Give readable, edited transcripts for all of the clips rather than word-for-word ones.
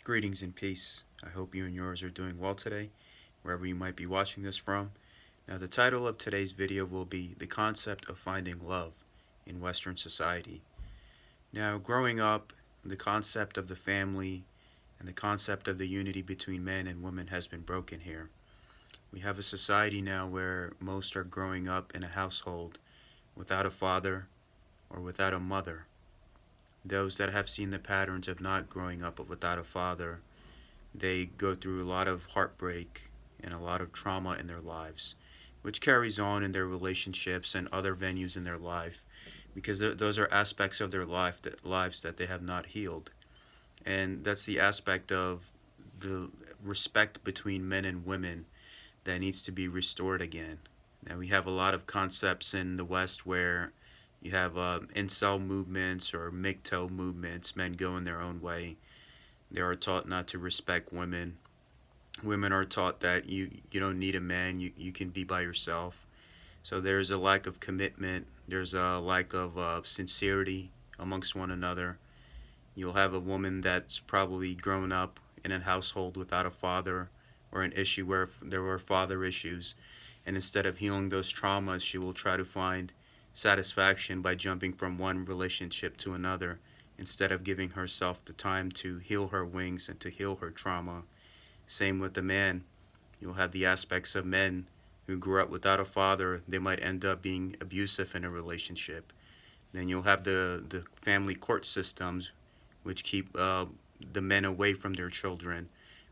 Greetings and peace. I hope you and yours are doing well today, wherever you might be watching this from. Now, the title of today's video will be The Concept of Finding Love in Western Society. Now, growing up, the concept of the family and the concept of the unity between men and women has been broken here. We have a society now where most are growing up in a household without a father or without a mother. Those that have seen the patterns of not growing up without a father, they go through a lot of heartbreak and a lot of trauma in their lives, which carries on in their relationships and other venues in their life, because those are aspects of their lives that they have not healed. And that's the aspect of the respect between men and women that needs to be restored again. Now, we have a lot of concepts in the West where you have incel movements or MGTOW movements, men going their own way. They are taught not to respect women. Women are taught that you don't need a man, you can be by yourself. So there's a lack of commitment, there's a lack of sincerity amongst one another. You'll have a woman that's probably grown up in a household without a father or an issue where there were father issues. And instead of healing those traumas, she will try to find satisfaction by jumping from one relationship to another instead of giving herself the time to heal her wings and to heal her trauma. Same with the man. You'll have the aspects of men who grew up without a father. They might end up being abusive in a relationship. Then you'll have the family court systems, which keep the men away from their children,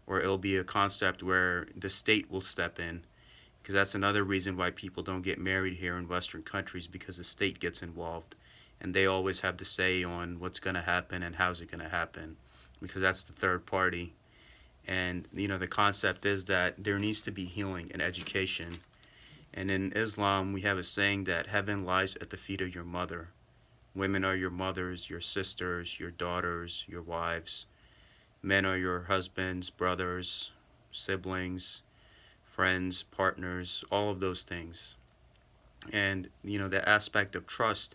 or it'll be a concept where the state will step in, because that's another reason why people don't get married here in Western countries, because the state gets involved, and they always have the say on what's going to happen and how's it going to happen, because that's the third party. And the concept is that there needs to be healing and education. And in Islam, we have a saying that heaven lies at the feet of your mother. Women are your mothers, your sisters, your daughters, your wives. Men are your husbands, brothers, siblings, friends, partners, all of those things. And the aspect of trust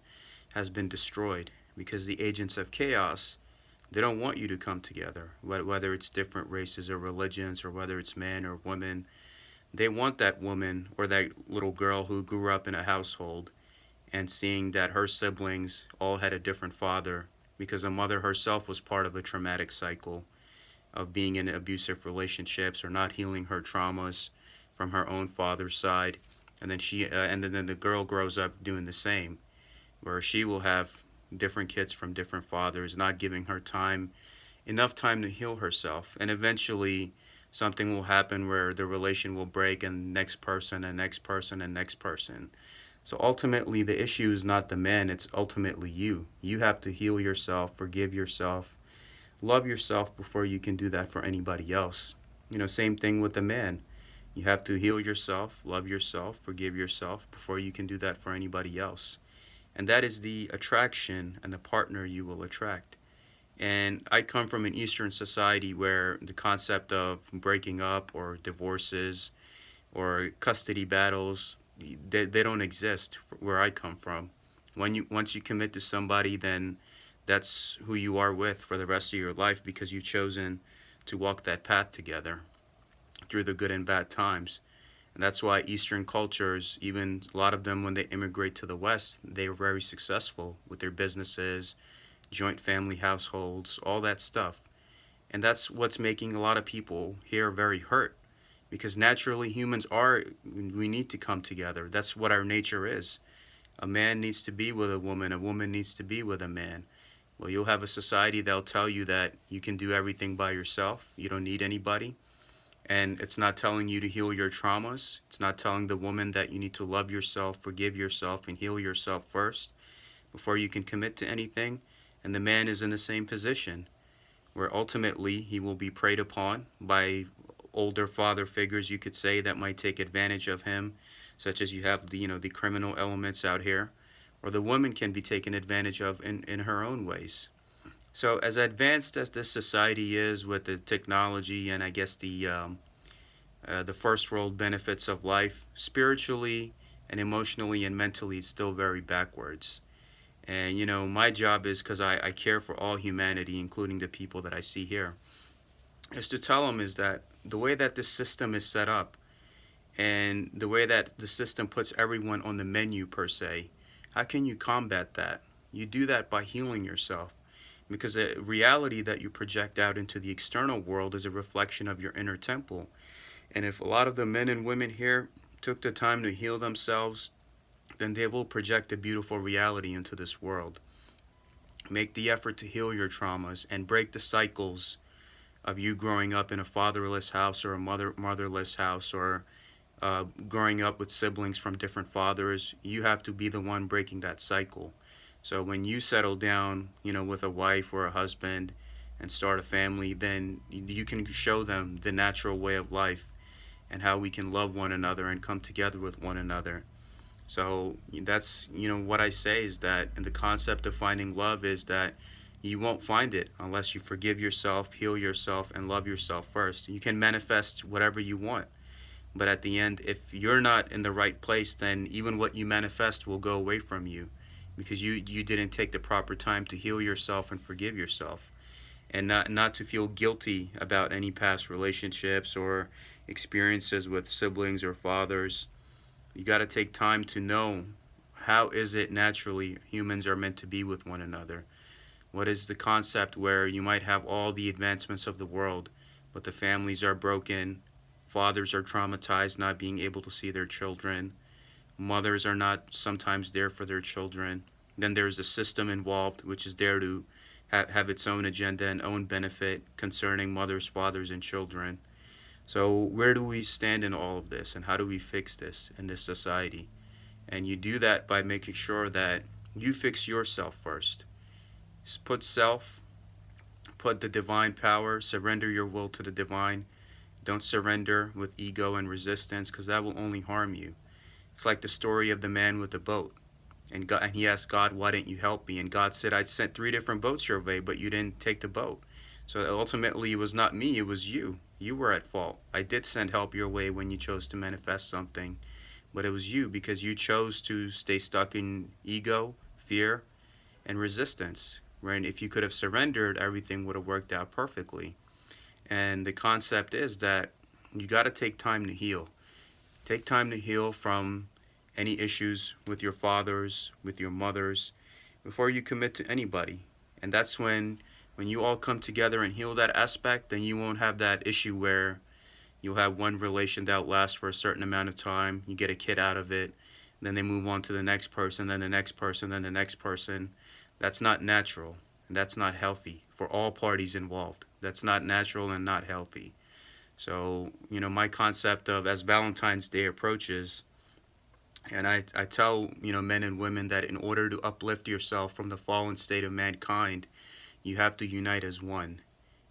has been destroyed because the agents of chaos, they don't want you to come together, whether it's different races or religions or whether it's man or woman. They want that woman or that little girl who grew up in a household and seeing that her siblings all had a different father, because a mother herself was part of a traumatic cycle of being in abusive relationships or not healing her traumas from her own father's side. And then then the girl grows up doing the same, where she will have different kids from different fathers, not giving her enough time to heal herself. And eventually something will happen where the relation will break, and next person and next person and next person. So ultimately, the issue is not the man, it's ultimately you. You have to heal yourself, forgive yourself, love yourself before you can do that for anybody else. Same thing with the man. You have to heal yourself, love yourself, forgive yourself before you can do that for anybody else. And that is the attraction and the partner you will attract. And I come from an Eastern society where the concept of breaking up or divorces or custody battles, they don't exist where I come from. Once you commit to somebody, then that's who you are with for the rest of your life, because you've chosen to walk that path together through the good and bad times. And that's why Eastern cultures, even a lot of them when they immigrate to the West, they are very successful with their businesses, joint family households, all that stuff. And that's what's making a lot of people here very hurt, because naturally we need to come together. That's what our nature is. A man needs to be with a woman needs to be with a man. Well, you'll have a society that'll tell you that you can do everything by yourself, you don't need anybody. And it's not telling you to heal your traumas. It's not telling the woman that you need to love yourself, forgive yourself, and heal yourself first before you can commit to anything. And the man is in the same position, where ultimately he will be preyed upon by older father figures, you could say, that might take advantage of him, such as you have the criminal elements out here, or the woman can be taken advantage of in her own ways. So as advanced as this society is with the technology and I guess the first world benefits of life, spiritually and emotionally and mentally, it's still very backwards. And my job is, because I care for all humanity, including the people that I see here. is to tell them is that the way that this system is set up and the way that the system puts everyone on the menu per se, how can you combat that? You do that by healing yourself, because the reality that you project out into the external world is a reflection of your inner temple. And if a lot of the men and women here took the time to heal themselves, then they will project a beautiful reality into this world. Make the effort to heal your traumas and break the cycles of you growing up in a fatherless house or a motherless house, or growing up with siblings from different fathers. You have to be the one breaking that cycle. So when you settle down, with a wife or a husband and start a family, then you can show them the natural way of life and how we can love one another and come together with one another. So that's, what I say is that, and the concept of finding love is that you won't find it unless you forgive yourself, heal yourself, and love yourself first. You can manifest whatever you want. But at the end, if you're not in the right place, then even what you manifest will go away from you, because you didn't take the proper time to heal yourself and forgive yourself, and not to feel guilty about any past relationships or experiences with siblings or fathers. You got to take time to know, how is it naturally humans are meant to be with one another. What is the concept where you might have all the advancements of the world, but the families are broken, fathers are traumatized, not being able to see their children, mothers are not sometimes there for their children. Then there's the system involved, which is there to have its own agenda and own benefit concerning mothers, fathers, and children. So where do we stand in all of this, and how do we fix this in this society? And you do that by making sure that you fix yourself first. Put self, put the divine power, surrender your will to the divine. Don't surrender with ego and resistance, because that will only harm you. It's like the story of the man with the boat. And he asked God, why didn't you help me? And God said, I sent 3 different boats your way, but you didn't take the boat. So ultimately, it was not me, it was you. You were at fault. I did send help your way when you chose to manifest something, but it was you, because you chose to stay stuck in ego, fear, and resistance. Right? If you could have surrendered, everything would have worked out perfectly. And the concept is that you got to take time to heal. Take time to heal from any issues with your fathers, with your mothers, before you commit to anybody. And that's when you all come together and heal that aspect, then you won't have that issue where you'll have one relation that lasts for a certain amount of time, you get a kid out of it, then they move on to the next person, then the next person, then the next person. That's not natural, and that's not healthy for all parties involved. That's not natural and not healthy. So, my concept of, as Valentine's Day approaches, and I tell, men and women that in order to uplift yourself from the fallen state of mankind, you have to unite as one.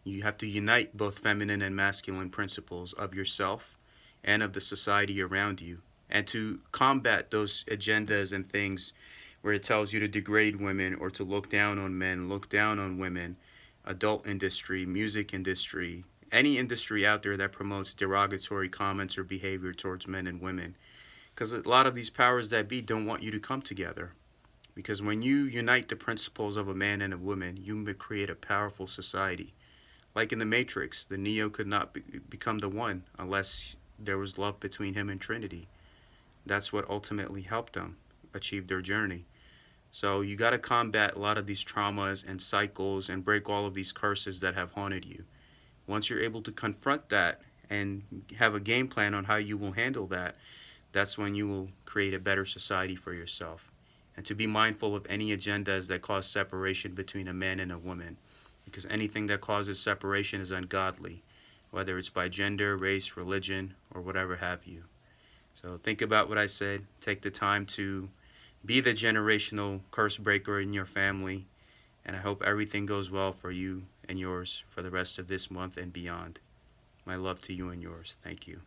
You have to unite both feminine and masculine principles of yourself and of the society around you, and to combat those agendas and things where it tells you to degrade women or to look down on men, look down on women, adult industry, music industry, any industry out there that promotes derogatory comments or behavior towards men and women. Because a lot of these powers that be don't want you to come together. Because when you unite the principles of a man and a woman, you create a powerful society. Like in the Matrix, the Neo could not become the one unless there was love between him and Trinity. That's what ultimately helped them achieve their journey. So you got to combat a lot of these traumas and cycles and break all of these curses that have haunted you. Once you're able to confront that and have a game plan on how you will handle that, that's when you will create a better society for yourself. And to be mindful of any agendas that cause separation between a man and a woman, because anything that causes separation is ungodly, whether it's by gender, race, religion, or whatever have you. So think about what I said. Take the time to be the generational curse breaker in your family, and I hope everything goes well for you and yours for the rest of this month and beyond. My love to you and yours. Thank you.